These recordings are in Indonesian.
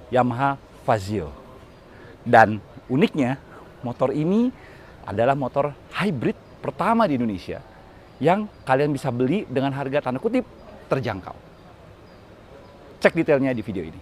Yamaha Fazio. Dan uniknya, motor ini adalah motor hybrid pertama di Indonesia yang kalian bisa beli dengan harga tanda kutip terjangkau. Cek detailnya di video ini.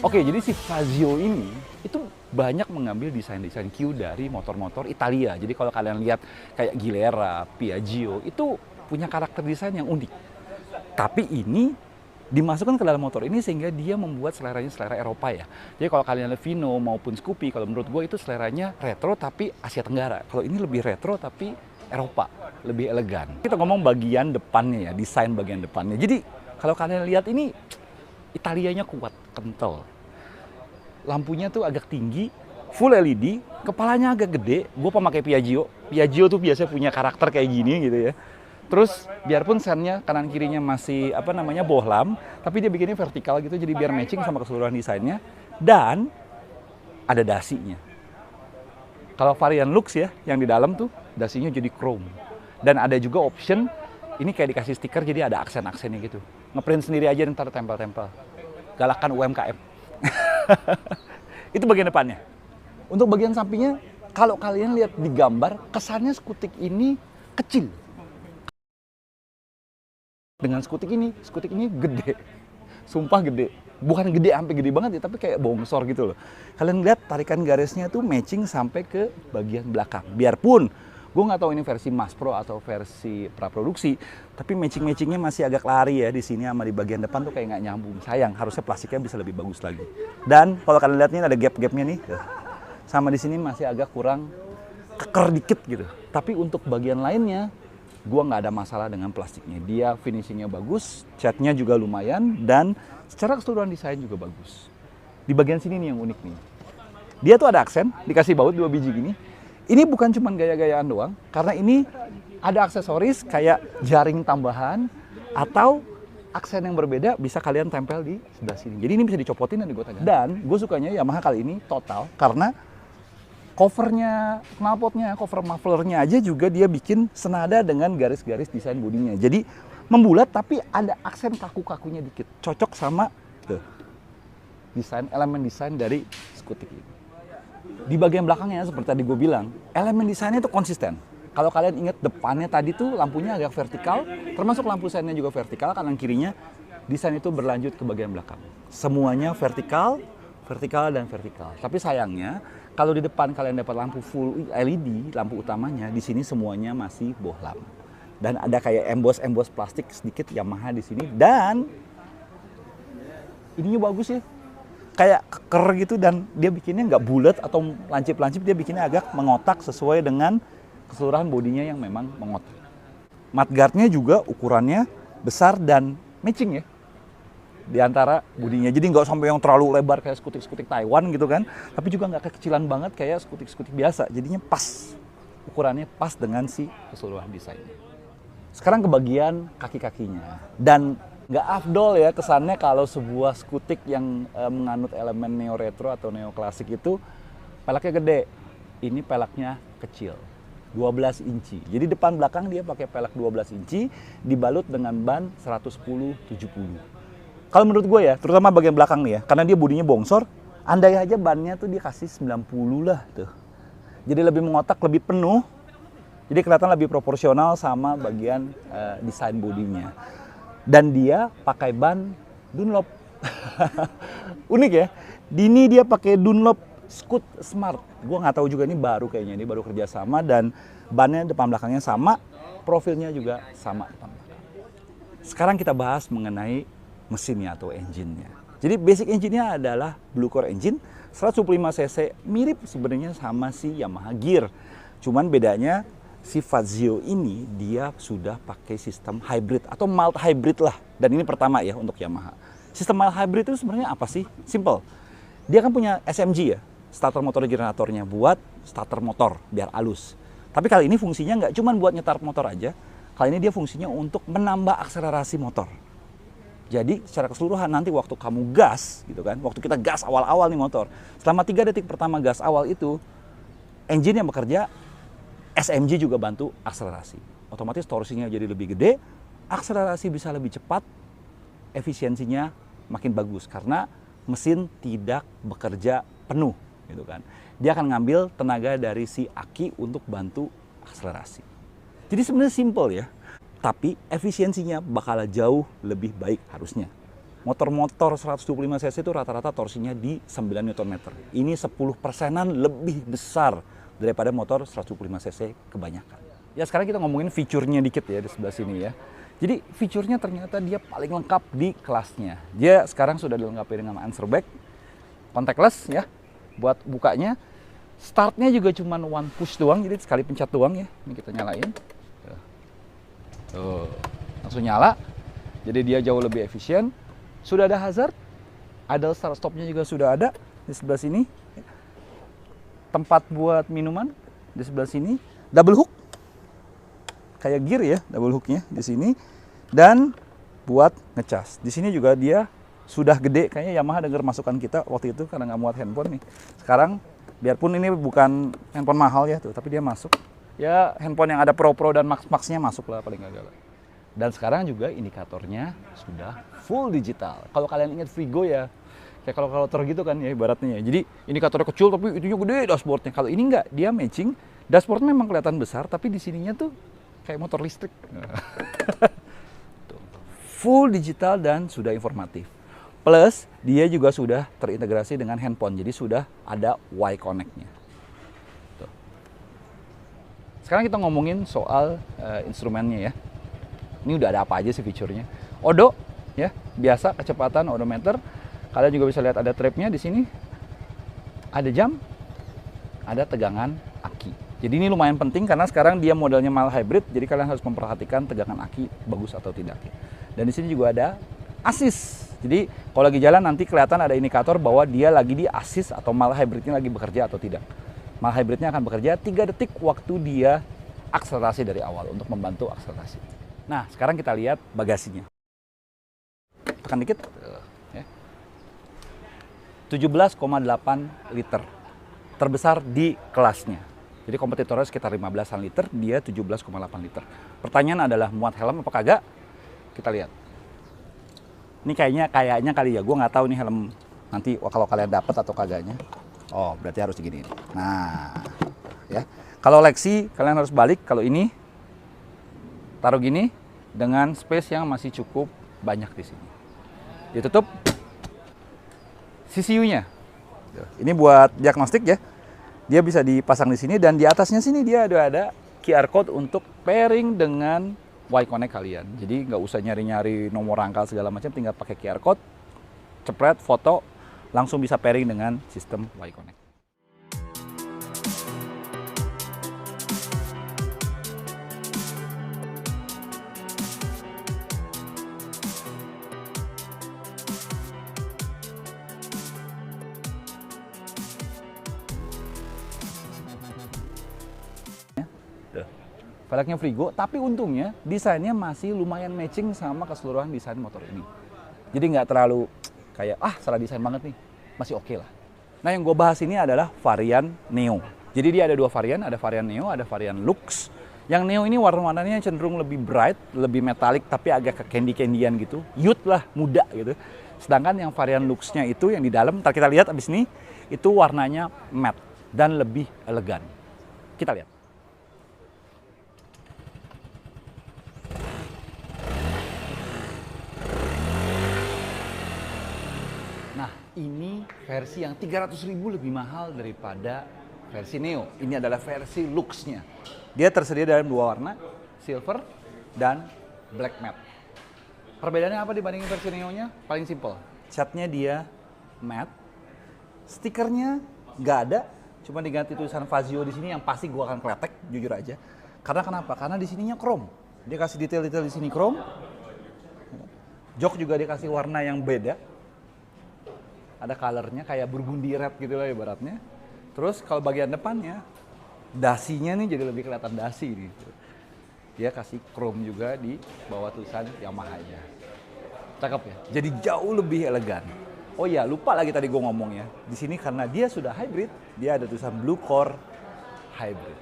Oke, jadi si Fazio ini itu banyak mengambil desain-desain Q dari motor-motor Italia. Jadi kalau kalian lihat kayak Gilera, Piaggio, itu punya karakter desain yang unik. Tapi ini dimasukkan ke dalam motor ini sehingga dia membuat seleranya selera Eropa ya. Jadi kalau kalian lihat Vino maupun Scoopy, kalau menurut gue itu seleranya retro tapi Asia Tenggara. Kalau ini lebih retro tapi Eropa, lebih elegan. Kita ngomong bagian depannya ya, desain bagian depannya. Jadi kalau kalian lihat ini Italianya kuat, kental. Lampunya tuh agak tinggi, full LED, kepalanya agak gede. Gue pemakai Piaggio. Piaggio tuh biasanya punya karakter kayak gini gitu ya. Terus biarpun sennya kanan kirinya masih bohlam, tapi dia bikinnya vertikal gitu jadi biar matching sama keseluruhan desainnya. Dan ada dasinya. Kalau varian Lux ya, yang di dalam tuh dasinya jadi chrome. Dan ada juga option ini kayak dikasih stiker jadi ada aksen-aksennya gitu. Ngeprint sendiri aja ntar tempel-tempel. Galakan UMKM. Itu bagian depannya. Untuk bagian sampingnya, kalau kalian lihat di gambar, kesannya skutik ini kecil. Dengan skutik ini gede. Sumpah gede. Bukan gede sampai gede banget ya, tapi kayak bongsor gitu loh. Kalian lihat tarikan garisnya tuh matching sampai ke bagian belakang. Biarpun gue nggak tahu ini versi Mass Pro atau versi praproduksi, tapi matching-matchingnya masih agak lari ya di sini sama di bagian depan tuh kayak nggak nyambung. Sayang, harusnya plastiknya bisa lebih bagus lagi. Dan kalau kalian lihat ini ada gap-gapnya nih, sama di sini masih agak kurang keker dikit gitu. Tapi untuk bagian lainnya, gue nggak ada masalah dengan plastiknya. Dia finishingnya bagus, catnya juga lumayan, dan secara keseluruhan desain juga bagus. Di bagian sini nih yang unik nih. Dia tuh ada aksen, dikasih baut 2 biji gini. Ini bukan cuma gaya-gayaan doang, karena ini ada aksesoris kayak jaring tambahan atau aksen yang berbeda bisa kalian tempel di sebelah sini. Jadi ini bisa dicopotin dan digotak-gatik. Dan gue sukanya Yamaha kali ini total karena covernya, knalpotnya, cover mufflernya aja juga dia bikin senada dengan garis-garis desain bodinya. Jadi membulat tapi ada aksen kaku-kakunya dikit. Cocok sama tuh, elemen desain dari skutik ini. Di bagian belakangnya seperti tadi gue bilang, elemen desainnya itu konsisten. Kalau kalian ingat depannya tadi tuh lampunya agak vertikal, termasuk lampu sennya juga vertikal, kanan kirinya desain itu berlanjut ke bagian belakang. Semuanya vertikal, vertikal dan vertikal. Tapi sayangnya kalau di depan kalian dapat lampu full LED, lampu utamanya, di sini semuanya masih bohlam. Dan ada kayak emboss plastik sedikit Yamaha di sini, dan ininya bagus ya. Kayak keker gitu, dan dia bikinnya nggak bulat atau lancip-lancip, dia bikinnya agak mengotak sesuai dengan keseluruhan bodinya yang memang mengotak. Mudguardnya juga ukurannya besar dan matching ya di antara bodinya. Jadi nggak sampai yang terlalu lebar kayak skutik-skutik Taiwan gitu kan, tapi juga nggak kekecilan banget kayak skutik-skutik biasa. Jadinya pas, ukurannya pas dengan si keseluruhan desainnya. Sekarang ke bagian kaki-kakinya. Dan nggak afdol ya kesannya kalau sebuah skutik yang menganut elemen neo retro atau neo klasik itu peleknya gede. Ini peleknya kecil, 12 inci. Jadi depan belakang dia pakai pelek 12 inci dibalut dengan ban 110/70. Kalau menurut gue ya, terutama bagian belakang nih ya, karena dia bodinya bongsor, andai aja bannya tuh dia kasih 90 lah tuh. Jadi lebih mengotak, lebih penuh. Jadi kelihatan lebih proporsional sama bagian desain bodinya. Dan dia pakai ban Dunlop. Unik ya. Dini dia pakai Dunlop Scoot Smart. Gua nggak tahu juga, ini baru kayaknya, ini baru kerjasama, dan bannya depan belakangnya sama, profilnya juga sama depan belakang. Sekarang kita bahas mengenai mesinnya atau engine-nya. Jadi basic engine-nya adalah Blue Core engine, 125 cc, mirip sebenarnya sama si Yamaha Gear. Cuman bedanya si Fazio ini dia sudah pakai sistem hybrid atau mild hybrid lah. Dan ini pertama ya untuk Yamaha. Sistem mild hybrid itu sebenarnya apa sih? Simple. Dia kan punya SMG ya, starter motor generatornya buat starter motor biar halus. Tapi kali ini fungsinya nggak cuma buat nyetar motor aja. Kali ini dia fungsinya untuk menambah akselerasi motor. Jadi secara keseluruhan nanti waktu kamu gas gitu kan, waktu kita gas awal-awal nih motor, selama 3 detik pertama gas awal itu, engine yang bekerja, SMG juga bantu akselerasi. Otomatis torsinya jadi lebih gede, akselerasi bisa lebih cepat, efisiensinya makin bagus karena mesin tidak bekerja penuh gitu kan. Dia akan ngambil tenaga dari si aki untuk bantu akselerasi. Jadi sebenarnya simple ya. Tapi efisiensinya bakal jauh lebih baik harusnya. Motor-motor 125 cc itu rata-rata torsinya di 9 Nm. Ini 10%-an lebih besar daripada motor 125 cc kebanyakan. Ya sekarang kita ngomongin fiturnya dikit ya di sebelah sini ya. Jadi fiturnya ternyata dia paling lengkap di kelasnya. Dia sekarang sudah dilengkapi dengan answer back, contactless ya buat bukanya. Startnya juga cuma one push doang, jadi sekali pencet doang ya. Ini kita nyalain. Tuh, langsung nyala. Jadi dia jauh lebih efisien. Sudah ada hazard, idle start stopnya juga sudah ada di sebelah sini. Tempat buat minuman di sebelah sini. Double hook, kayak gear ya, double hooknya di sini. Dan buat ngecas. Di sini juga dia sudah gede. Kayaknya Yamaha dengar masukan kita waktu itu karena nggak muat handphone nih. Sekarang biarpun ini bukan handphone mahal ya tuh, tapi dia masuk. Ya handphone yang ada Pro dan Max-nya masuk lah paling nggak. Dan sekarang juga indikatornya sudah full digital. Kalau kalian ingat Vigo ya, kayak kalau motor gitu kan ya ibaratnya ya. Jadi indikatornya kecil tapi itunya gede dashboardnya. Kalau ini nggak, dia matching. Dashboardnya memang kelihatan besar, tapi di sininya tuh kayak motor listrik. Full digital dan sudah informatif. Plus dia juga sudah terintegrasi dengan handphone, jadi sudah ada Y-Connect-nya. Sekarang kita ngomongin soal instrumennya ya. Ini udah ada apa aja sih fiturnya. Odo ya, biasa kecepatan odometer. Kalian juga bisa lihat ada trapnya di sini. Ada jam, ada tegangan aki. Jadi ini lumayan penting karena sekarang dia modelnya mild hybrid, jadi kalian harus memperhatikan tegangan aki bagus atau tidak. Dan di sini juga ada assist. Jadi kalau lagi jalan nanti kelihatan ada indikator bahwa dia lagi di assist atau mild hybridnya lagi bekerja atau tidak. Mild hybridnya akan bekerja 3 detik waktu dia akselerasi dari awal untuk membantu akselerasi. Nah, sekarang kita lihat bagasinya. Tekan dikit. Ya. 17,8 liter. Terbesar di kelasnya. Jadi kompetitornya sekitar 15-an liter, dia 17,8 liter. Pertanyaan adalah muat helm apa kagak? Kita lihat. Ini kayaknya kali ya, gue nggak tahu nih helm nanti kalau kalian dapat atau kagaknya. Oh, berarti harus diginiin. Nah, ya. Kalau Lexi, kalian harus balik. Kalau ini, taruh gini dengan space yang masih cukup banyak di sini. Ditutup. CCU-nya. Ini buat diagnostik ya. Dia bisa dipasang di sini dan di atasnya sini dia ada QR code untuk pairing dengan Y-Connect kalian. Jadi nggak usah nyari-nyari nomor rangkal segala macam, tinggal pakai QR code, cepret, foto, langsung bisa pairing dengan sistem Y-Connect. Velgnya Frigo, tapi untungnya desainnya masih lumayan matching sama keseluruhan desain motor ini. Jadi nggak terlalu kayak, salah desain banget nih, masih oke lah. Nah yang gue bahas ini adalah varian Neo. Jadi dia ada dua varian, ada varian Neo, ada varian Lux. Yang Neo ini warna-warnanya cenderung lebih bright, lebih metalik, tapi agak ke candy-candyan gitu. Youth lah, muda gitu. Sedangkan yang varian Lux-nya itu yang di dalam, ntar kita lihat abis ini, itu warnanya matte dan lebih elegan. Kita lihat. Ini versi yang 300.000 lebih mahal daripada versi Neo. Ini adalah versi Lux-nya. Dia tersedia dalam dua warna, silver dan black matte. Perbedaannya apa dibandingin versi Neo-nya? Paling simple. Catnya dia matte. Stikernya nggak ada, cuma diganti tulisan Fazio di sini yang pasti gua akan kletek, jujur aja. Karena kenapa? Karena di sininya chrome. Dia kasih detail-detail di sini chrome. Jok juga dia kasih warna yang beda. Ada colornya kayak burgundy red gitu lah ibaratnya. Terus kalau bagian depannya, dasinya nih jadi lebih kelihatan dasi nih. Dia kasih chrome juga di bawah tulisan Yamaha-nya. Cakep ya. Jadi jauh lebih elegan. Oh iya, lupa lagi tadi gue ngomongnya. Di sini karena dia sudah hybrid, dia ada tulisan Blue Core Hybrid.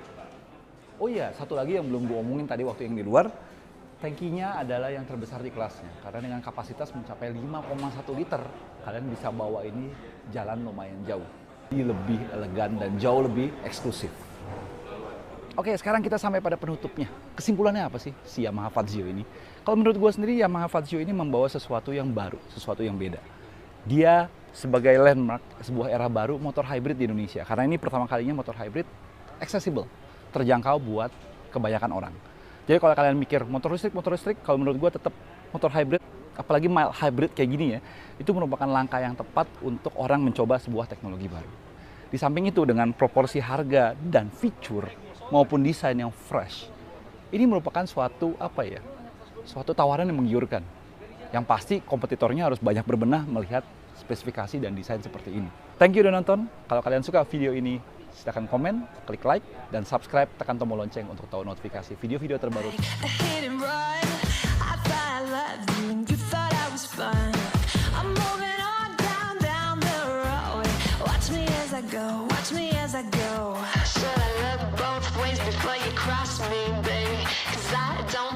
Oh iya, satu lagi yang belum gue omongin tadi waktu yang di luar, tangkinya adalah yang terbesar di kelasnya. Karena dengan kapasitas mencapai 5,1 liter, kalian bisa bawa ini jalan lumayan jauh. Ini lebih elegan dan jauh lebih eksklusif. Oke, sekarang kita sampai pada penutupnya. Kesimpulannya apa sih si Yamaha Fazio ini? Kalau menurut gue sendiri, Yamaha Fazio ini membawa sesuatu yang baru, sesuatu yang beda. Dia sebagai landmark sebuah era baru motor hybrid di Indonesia. Karena ini pertama kalinya motor hybrid accessible, terjangkau buat kebanyakan orang. Jadi kalau kalian mikir motor listrik, kalau menurut gue tetap motor hybrid, apalagi mild hybrid kayak gini ya, itu merupakan langkah yang tepat untuk orang mencoba sebuah teknologi baru. Di samping itu dengan proporsi harga dan fitur maupun desain yang fresh, ini merupakan suatu suatu tawaran yang menggiurkan. Yang pasti kompetitornya harus banyak berbenah melihat spesifikasi dan desain seperti ini. Thank you udah nonton. Kalau kalian suka video ini, silahkan komen, klik like, dan subscribe, tekan tombol lonceng untuk tahu notifikasi video-video terbaru. Watch me as I go. Should I look both ways before you cross me, baby? 'Cause I don't